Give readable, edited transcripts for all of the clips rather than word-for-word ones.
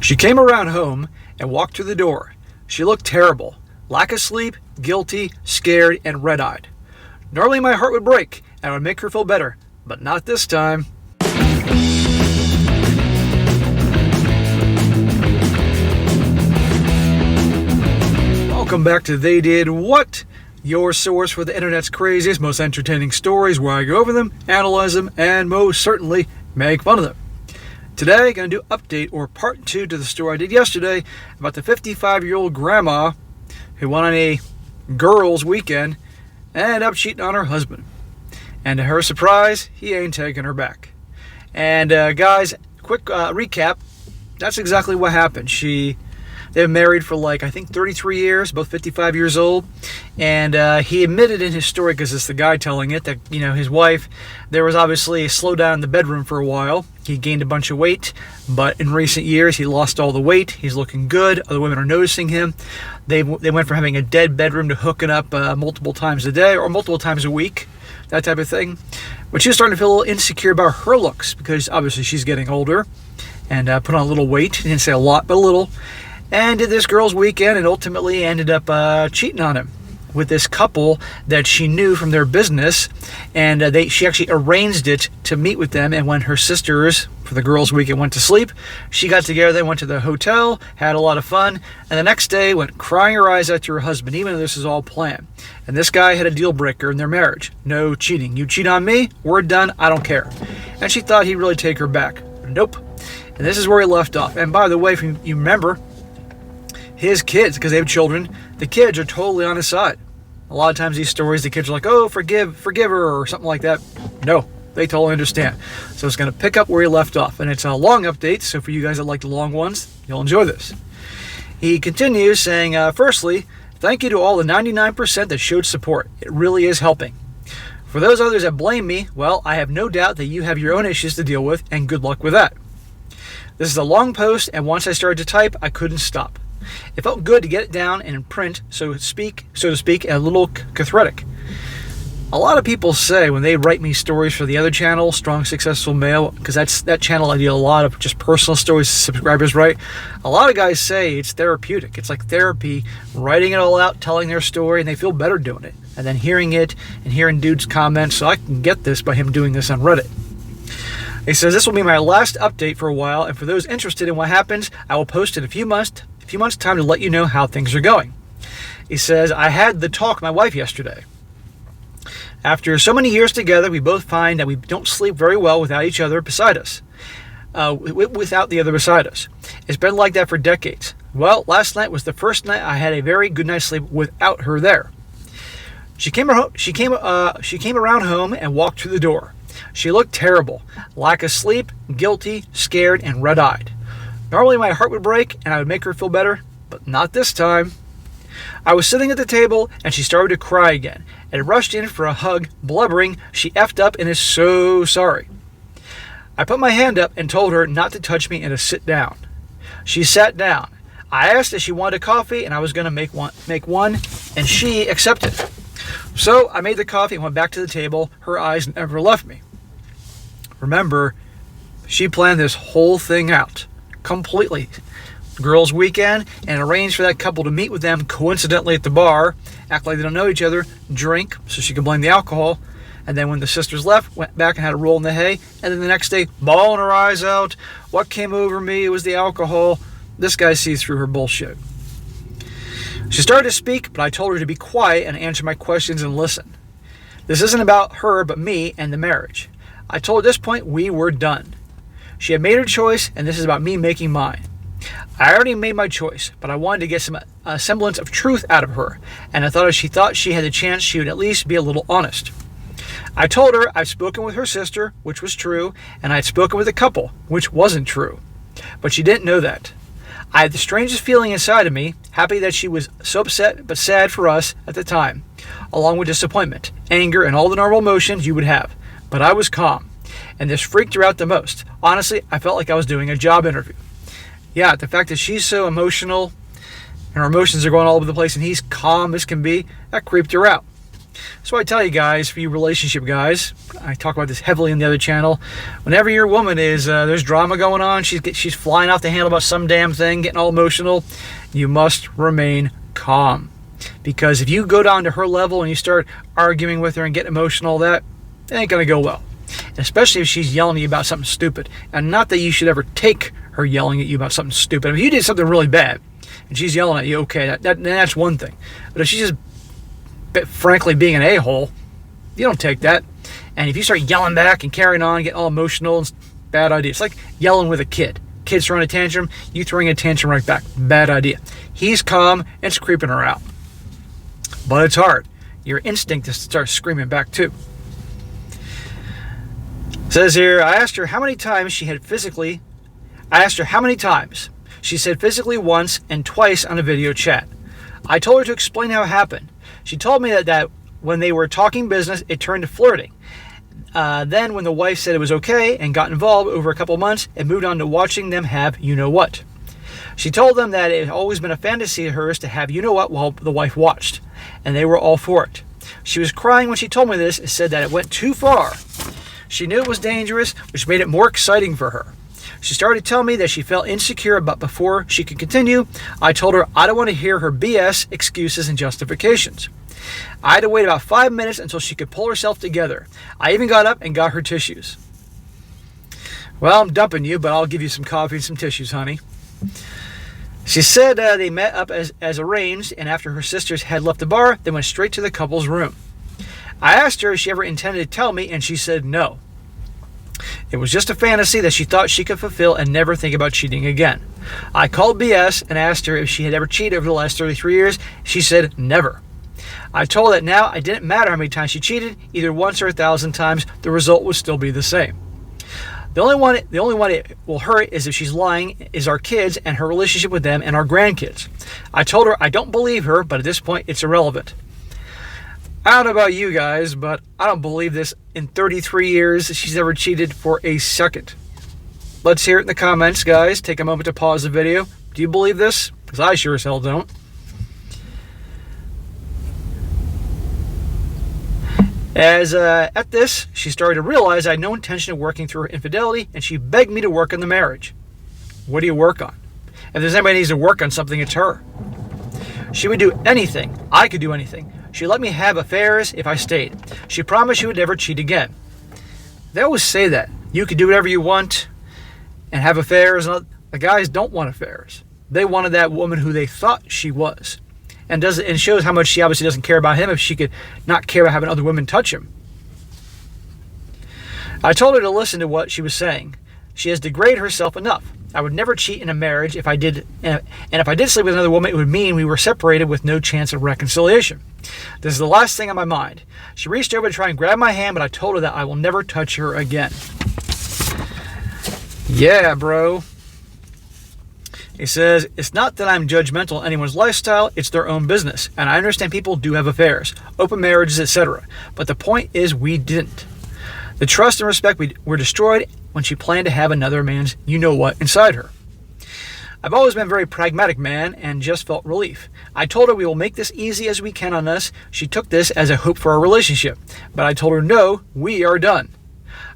She came around home and walked through the door. She looked terrible. Lack of sleep, guilty, scared, and red-eyed. Normally my heart would break and I would make her feel better, but not this time. Welcome back to They Did What? Your source for the internet's craziest, most entertaining stories, where I go over them, analyze them, and most certainly make fun of them. Today, I'm going to do update or part 2 to the story I did yesterday about the 55-year-old grandma who went on a girls' weekend and ended up cheating on her husband. And to her surprise, he ain't taking her back. And guys, quick recap, that's exactly what happened. They've been married for I think 33 years, both 55 years old. And he admitted in his story, because it's the guy telling it, that, his wife, there was obviously a slowdown in the bedroom for a while. He gained a bunch of weight, but in recent years, he lost all the weight. He's looking good. Other women are noticing him. They went from having a dead bedroom to hooking up multiple times a day or multiple times a week, that type of thing. But she was starting to feel a little insecure about her looks, because obviously she's getting older and put on a little weight. He didn't say a lot, but a little. And did this girl's weekend and ultimately ended up cheating on him with this couple that she knew from their business. And she actually arranged it to meet with them. And when her sisters, for the girls' weekend, went to sleep, she got together, they went to the hotel, had a lot of fun. And the next day went crying her eyes out to her husband, even though this is all planned. And this guy had a deal breaker in their marriage. No cheating. You cheat on me, we're done, I don't care. And she thought he'd really take her back. Nope. And this is where he left off. And by the way, if you remember, his kids, because they have children, the kids are totally on his side. A lot of times these stories, the kids are like, oh, forgive her, or something like that. No, they totally understand. So it's going to pick up where he left off. And it's a long update, so for you guys that like the long ones, you'll enjoy this. He continues saying, firstly, thank you to all the 99% that showed support. It really is helping. For those others that blame me, well, I have no doubt that you have your own issues to deal with, and good luck with that. This is a long post, and once I started to type, I couldn't stop. It felt good to get it down and in print, so to speak, and a little cathartic. A lot of people say when they write me stories for the other channel, Strong Successful Male, because that channel I do a lot of just personal stories subscribers write. A lot of guys say it's therapeutic. It's like therapy, writing it all out, telling their story, and they feel better doing it. And then hearing it and hearing dudes' comments, so I can get this by him doing this on Reddit. He says, this will be my last update for a while, and for those interested in what happens, I will post in a few months time to let you know how things are going. He says, I had the talk with my wife yesterday. After so many years together, we both find that we don't sleep very well without each other beside us. Without the other beside us. It's been like that for decades. Well, last night was the first night I had a very good night's sleep without her there. She came around home and walked through the door. She looked terrible. Lack of sleep, guilty, scared, and red-eyed. Normally my heart would break and I would make her feel better, but not this time. I was sitting at the table and she started to cry again and rushed in for a hug, blubbering she effed up and is so sorry. I put my hand up and told her not to touch me and to sit down. She sat down. I asked if she wanted a coffee and I was going to make one, and she accepted. So I made the coffee and went back to the table. Her eyes never left me. Remember, she planned this whole thing out. Completely. Girls' weekend, and arranged for that couple to meet with them coincidentally at the bar, act like they don't know each other, drink so she could blame the alcohol, and then when the sisters left, went back and had a roll in the hay, and then the next day, bawling her eyes out, what came over me, it was the alcohol. This guy sees through her bullshit. She started to speak, but I told her to be quiet and answer my questions and listen. This isn't about her, but me and the marriage. I told her at this point we were done. She had made her choice, and this is about me making mine. I already made my choice, but I wanted to get some semblance of truth out of her, and I thought if she thought she had the chance, she would at least be a little honest. I told her I'd spoken with her sister, which was true, and I'd spoken with a couple, which wasn't true. But she didn't know that. I had the strangest feeling inside of me, happy that she was so upset but sad for us at the time, along with disappointment, anger, and all the normal emotions you would have. But I was calm. And this freaked her out the most. Honestly, I felt like I was doing a job interview. Yeah, the fact that she's so emotional and her emotions are going all over the place and he's calm as can be, that creeped her out. So I tell you guys, for you relationship guys, I talk about this heavily in the other channel. Whenever your woman is, there's drama going on, she's flying off the handle about some damn thing, getting all emotional, you must remain calm. Because if you go down to her level and you start arguing with her and get emotional, that it ain't going to go well. And especially if she's yelling at you about something stupid. And not that you should ever take her yelling at you about something stupid. I mean, if you did something really bad and she's yelling at you, okay, that's one thing. But if she's just frankly being an a-hole, you don't take that. And if you start yelling back and carrying on, getting all emotional, it's a bad idea. It's like yelling with a kid. Kid's throwing a tantrum, you throwing a tantrum right back. Bad idea. He's calm and it's creeping her out. But it's hard. Your instinct is to start screaming back too. It says here, I asked her how many times. She said physically once and twice on a video chat. I told her to explain how it happened. She told me that when they were talking business, it turned to flirting. Then when the wife said it was okay and got involved over a couple months, it moved on to watching them have you-know-what. She told them that it had always been a fantasy of hers to have you-know-what while the wife watched, and they were all for it. She was crying when she told me this and said that it went too far. She knew it was dangerous, which made it more exciting for her. She started telling me that she felt insecure, but before she could continue, I told her I don't want to hear her BS, excuses, and justifications. I had to wait about 5 minutes until she could pull herself together. I even got up and got her tissues. Well, I'm dumping you, but I'll give you some coffee and some tissues, honey. She said they met up as arranged, and after her sisters had left the bar, they went straight to the couple's room. I asked her if she ever intended to tell me, and she said no. It was just a fantasy that she thought she could fulfill and never think about cheating again. I called BS and asked her if she had ever cheated over the last 33 years. She said never. I told her that now it didn't matter how many times she cheated, either once or 1,000 times, the result would still be the same. The only one it will hurt is if she's lying, is our kids and her relationship with them and our grandkids. I told her I don't believe her, but at this point it's irrelevant. I don't know about you guys, but I don't believe this in 33 years she's ever cheated for a second. Let's hear it in the comments, guys. Take a moment to pause the video. Do you believe this? Because I sure as hell don't. At this, she started to realize I had no intention of working through her infidelity, and she begged me to work on the marriage. What do you work on? If there's anybody who needs to work on something, it's her. She would do anything. I could do anything. She let me have affairs if I stayed. She promised she would never cheat again. They always say that. You can do whatever you want and have affairs. The guys don't want affairs. They wanted that woman who they thought she was. And it shows how much she obviously doesn't care about him if she could not care about having other women touch him. I told her to listen to what she was saying. She has degraded herself enough. I would never cheat in a marriage if I did, and if I did sleep with another woman, it would mean we were separated with no chance of reconciliation. This is the last thing on my mind. She reached over to try and grab my hand, but I told her that I will never touch her again. Yeah, bro. He says, it's not that I'm judgmental of anyone's lifestyle, it's their own business. And I understand people do have affairs, open marriages, etc. But the point is we didn't. The trust and respect were destroyed when she planned to have another man's you-know-what inside her. I've always been a very pragmatic man and just felt relief. I told her we will make this easy as we can on us. She took this as a hope for our relationship. But I told her, no, we are done.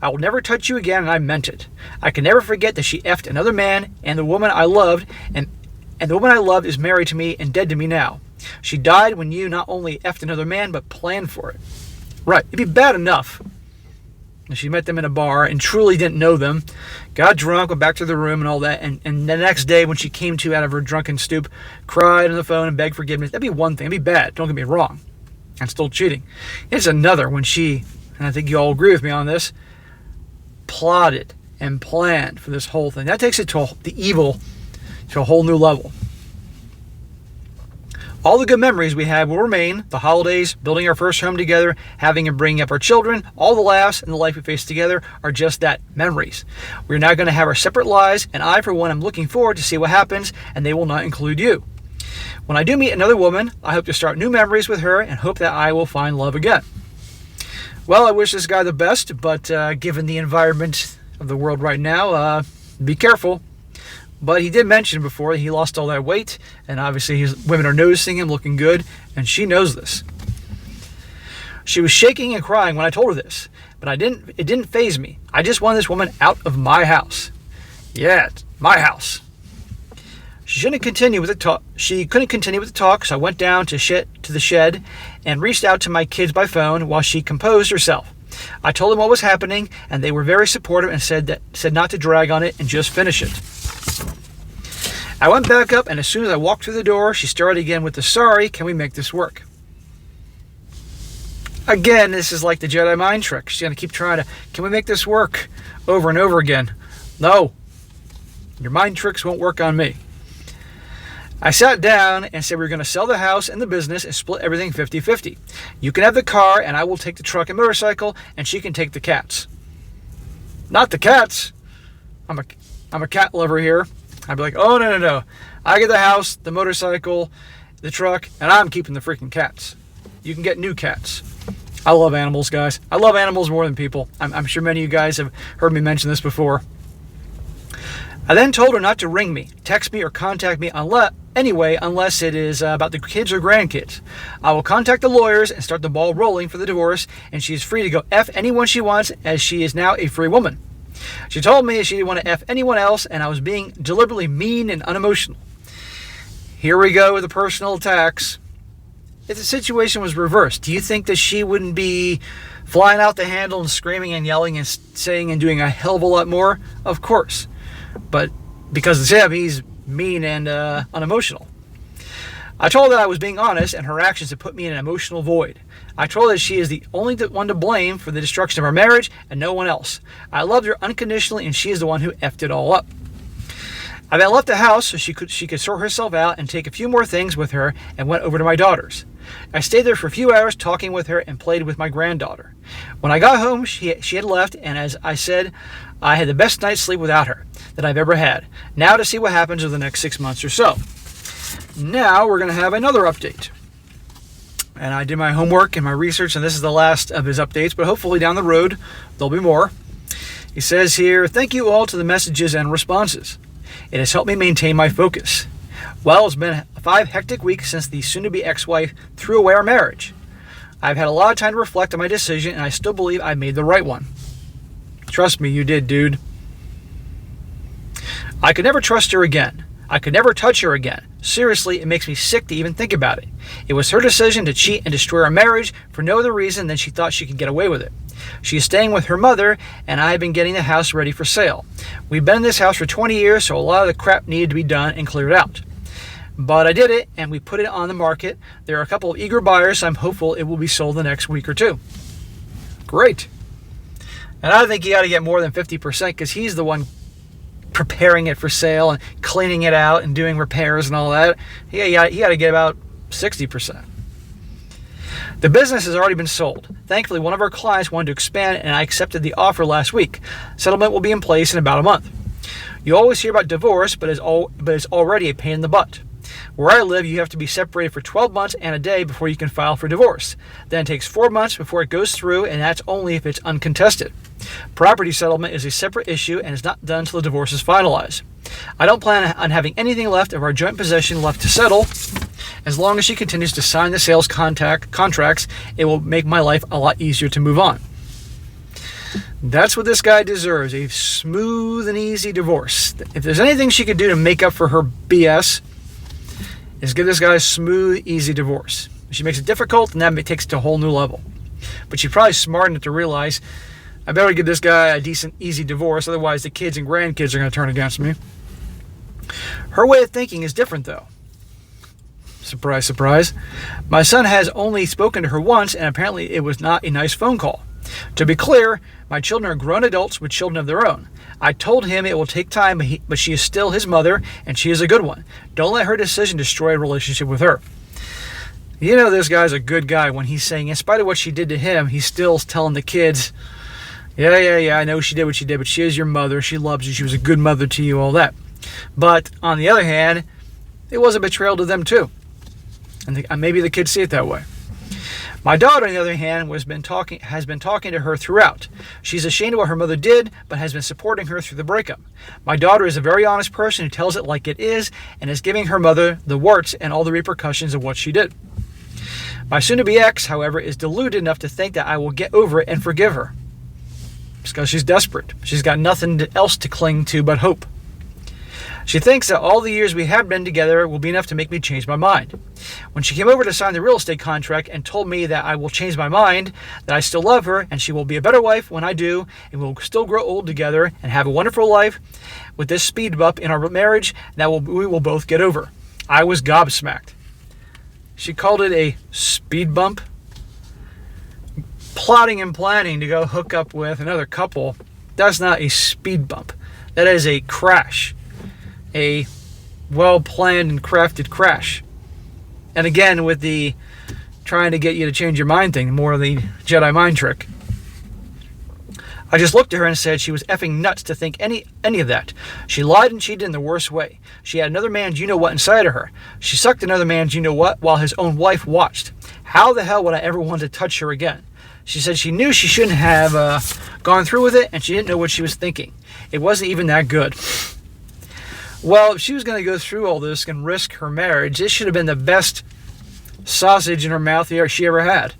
I will never touch you again, and I meant it. I can never forget that she effed another man and the woman I loved, and the woman I loved is married to me and dead to me now. She died when you not only effed another man, but planned for it. Right, it'd be bad enough if she met them in a bar and truly didn't know them, got drunk, went back to the room and all that, and the next day when she came to out of her drunken stoop, cried on the phone and begged forgiveness. That'd be one thing. It'd be bad. Don't get me wrong. And still cheating. It's another when she, and I think you all agree with me on this, plotted and planned for this whole thing. That takes it to the evil to a whole new level. All the good memories we had will remain. The holidays, building our first home together, having and bringing up our children, all the laughs and the life we face together are just that, memories. We're now going to have our separate lives, and I, for one, am looking forward to see what happens, and they will not include you. When I do meet another woman, I hope to start new memories with her and hope that I will find love again. Well, I wish this guy the best, but given the environment of the world right now, be careful. But he did mention before he lost all that weight, and obviously women are noticing him looking good, and she knows this. She was shaking and crying when I told her this, but it didn't faze me. I just wanted this woman out of my house. Yeah, it's my house. She couldn't continue with the talk, so I went down to the shed and reached out to my kids by phone while she composed herself. I told them what was happening, and they were very supportive and said not to drag on it and just finish it. I went back up, and as soon as I walked through the door, she started again with the sorry, can we make this work? Again, this is like the Jedi mind trick. She's going to keep trying to, can we make this work? Over and over again. No. Your mind tricks won't work on me. I sat down and said we were going to sell the house and the business and split everything 50-50. You can have the car, and I will take the truck and motorcycle, and she can take the cats. Not the cats. I'm a cat lover here. I'd be like, oh, no. I get the house, the motorcycle, the truck, and I'm keeping the freaking cats. You can get new cats. I love animals, guys. I love animals more than people. I'm sure many of you guys have heard me mention this before. I then told her not to ring me, text me, or contact me unless it is about the kids or grandkids. I will contact the lawyers and start the ball rolling for the divorce, and she is free to go F anyone she wants, as she is now a free woman. She told me she didn't want to F anyone else, and I was being deliberately mean and unemotional. Here we go with the personal attacks. If the situation was reversed, do you think that she wouldn't be flying out the handle and screaming and yelling and saying and doing a hell of a lot more? Of course. But because it's him, he's mean and unemotional. I told her that I was being honest, and her actions had put me in an emotional void. I told her that she is the only one to blame for the destruction of our marriage and no one else. I loved her unconditionally, and she is the one who effed it all up. I then left the house so she could sort herself out and take a few more things with her, and went over to my daughter's. I stayed there for a few hours talking with her and played with my granddaughter. When I got home, she had left, and as I said, I had the best night's sleep without her that I've ever had. Now to see what happens over the next 6 months or so. Now we're going to have another update. And I did my homework and my research, and this is the last of his updates, but hopefully down the road there'll be more. He says here, thank you all to the messages and responses. It has helped me maintain my focus. Well, it's been 5 hectic weeks since the soon-to-be ex-wife threw away our marriage. I've had a lot of time to reflect on my decision, and I still believe I made the right one. Trust me, you did, dude. I could never trust her again. I could never touch her again. Seriously, it makes me sick to even think about it. It was her decision to cheat and destroy our marriage for no other reason than she thought she could get away with it. She is staying with her mother, and I have been getting the house ready for sale. We've been in this house for 20 years, so a lot of the crap needed to be done and cleared out. But I did it, and we put it on the market. There are a couple of eager buyers, so I'm hopeful it will be sold the next week or two. Great. And I think you got to get more than 50% because he's the one preparing it for sale and cleaning it out and doing repairs and all that. Yeah, you got to get about 60%. The business has already been sold. Thankfully, one of our clients wanted to expand, and I accepted the offer last week. Settlement will be in place in about a month. You always hear about divorce, but it's already a pain in the butt. Where I live, you have to be separated for 12 months and a day before you can file for divorce. Then it takes 4 months before it goes through, and that's only if it's uncontested. Property settlement is a separate issue and is not done until the divorce is finalized. I don't plan on having anything left of our joint possession left to settle. As long as she continues to sign the sales contracts, it will make my life a lot easier to move on. That's what this guy deserves, a smooth and easy divorce. If there's anything she could do to make up for her BS, is give this guy a smooth, easy divorce. If she makes it difficult, then that takes it to a whole new level. But she's probably smart enough to realize, I better give this guy a decent, easy divorce, otherwise the kids and grandkids are going to turn against me. Her way of thinking is different, though. Surprise, surprise. My son has only spoken to her once, and apparently it was not a nice phone call. To be clear, my children are grown adults with children of their own. I told him it will take time, but she is still his mother, and she is a good one. Don't let her decision destroy a relationship with her. You know this guy's a good guy when he's saying, in spite of what she did to him, he's still telling the kids, yeah, I know she did what she did, but she is your mother, she loves you, she was a good mother to you, all that. But, on the other hand, it was a betrayal to them too. And maybe the kids see it that way. My daughter, on the other hand, has been talking to her throughout. She's ashamed of what her mother did, but has been supporting her through the breakup. My daughter is a very honest person who tells it like it is, and is giving her mother the warts and all the repercussions of what she did. My soon-to-be ex, however, is deluded enough to think that I will get over it and forgive her. It's because she's desperate. She's got nothing else to cling to but hope. She thinks that all the years we have been together will be enough to make me change my mind. When she came over to sign the real estate contract and told me that I will change my mind, that I still love her and she will be a better wife when I do, and we'll still grow old together and have a wonderful life with this speed bump in our marriage that we will both get over, I was gobsmacked. She called it a speed bump. Plotting and planning to go hook up with another couple, that's not a speed bump. That is a crash. A well-planned and crafted crash. And again, with the trying to get you to change your mind thing, more of the Jedi mind trick. I just looked at her and said she was effing nuts to think any of that. She lied and cheated in the worst way. She had another man's you-know-what inside of her. She sucked another man's you-know-what while his own wife watched. How the hell would I ever want to touch her again? She said she knew she shouldn't have gone through with it, and she didn't know what she was thinking. It wasn't even that good. Well, if she was going to go through all this and risk her marriage, this should have been the best sausage in her mouth she ever had.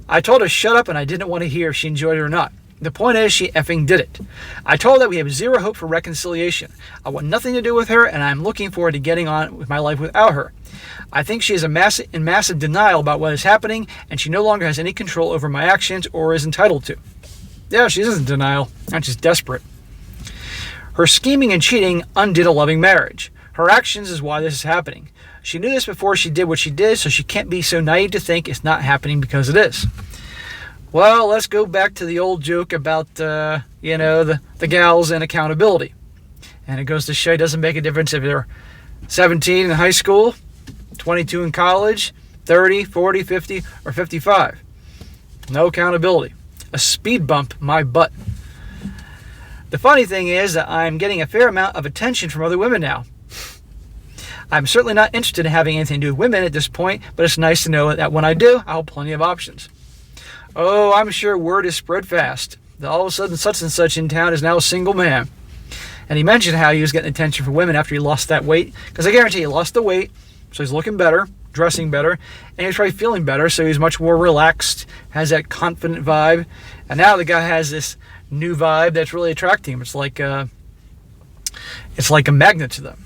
I told her shut up, and I didn't want to hear if she enjoyed it or not. The point is, she effing did it. I told her that we have zero hope for reconciliation. I want nothing to do with her, and I'm looking forward to getting on with my life without her. I think she is in massive denial about what is happening, and she no longer has any control over my actions or is entitled to. Yeah, she is in denial, and she's desperate. Her scheming and cheating undid a loving marriage. Her actions is why this is happening. She knew this before she did what she did, so she can't be so naive to think it's not happening because it is. Well, let's go back to the old joke about, the gals and accountability. And it goes to show it doesn't make a difference if they're 17 in high school, 22 in college, 30, 40, 50, or 55. No accountability. A speed bump, my butt. The funny thing is that I'm getting a fair amount of attention from other women now. I'm certainly not interested in having anything to do with women at this point, but it's nice to know that when I do, I'll have plenty of options. Oh, I'm sure word is spread fast. That all of a sudden such and such in town is now a single man. And he mentioned how he was getting attention from women after he lost that weight. Because I guarantee he lost the weight, so he's looking better, dressing better, and he's probably feeling better, so he's much more relaxed, has that confident vibe. And now the guy has this new vibe that's really attracting him. It's like a magnet to them.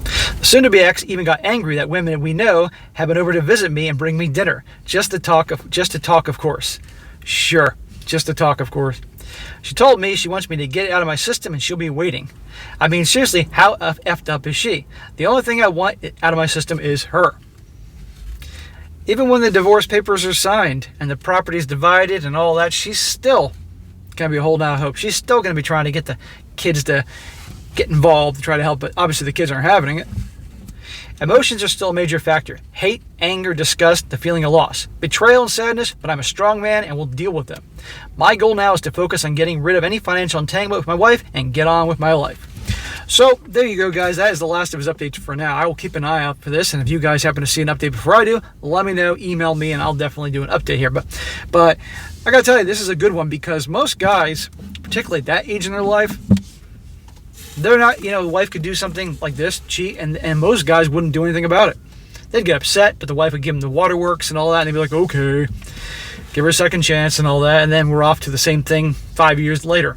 The soon-to-be ex even got angry that women we know have been over to visit me and bring me dinner. Just to talk, of course. Sure, just to talk, of course. She told me she wants me to get it out of my system and she'll be waiting. I mean, seriously, how effed up is she? The only thing I want out of my system is her. Even when the divorce papers are signed and the property's divided and all that, she's still going to be holding out hope. She's still going to be trying to get the kids to get involved to try to help, but obviously the kids aren't having it. Emotions are still a major factor. Hate, anger, disgust, the feeling of loss, betrayal and sadness, but I'm a strong man and will deal with them. My goal now is to focus on getting rid of any financial entanglement with my wife and get on with my life. So there you go, guys. That is the last of his updates for now. I will keep an eye out for this, and if you guys happen to see an update before I do, let me know, email me, and I'll definitely do an update here. But I gotta tell you, this is a good one because most guys, particularly at that age in their life, they're not, the wife could do something like this, cheat, and most guys wouldn't do anything about it. They'd get upset, but the wife would give them the waterworks and all that, and they'd be like, okay, give her a second chance and all that, and then we're off to the same thing 5 years later.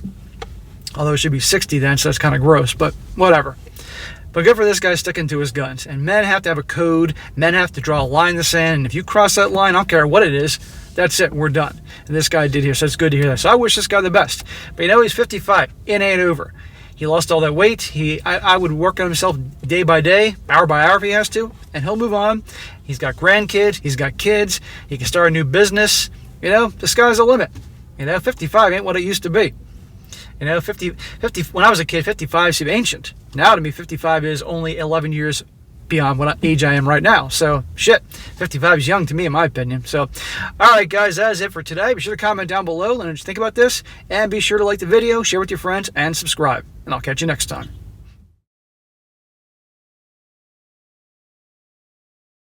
Although it should be 60 then, so that's kind of gross, but whatever. But good for this guy sticking to his guns. And men have to have a code. Men have to draw a line in the sand. And if you cross that line, I don't care what it is, that's it, we're done. And this guy did here, so it's good to hear that. So I wish this guy the best. But he's 55. It ain't over. He lost all that weight. I would work on himself day by day, hour by hour if he has to, and he'll move on. He's got grandkids. He's got kids. He can start a new business. The sky's the limit. 55 ain't what it used to be. 50, when I was a kid, 55 seemed ancient. Now to me, 55 is only 11 years beyond what age I am right now. So, 55 is young to me, in my opinion. So, all right, guys, that is it for today. Be sure to comment down below. Let me know what you think about this. And be sure to like the video, share with your friends, and subscribe. And I'll catch you next time.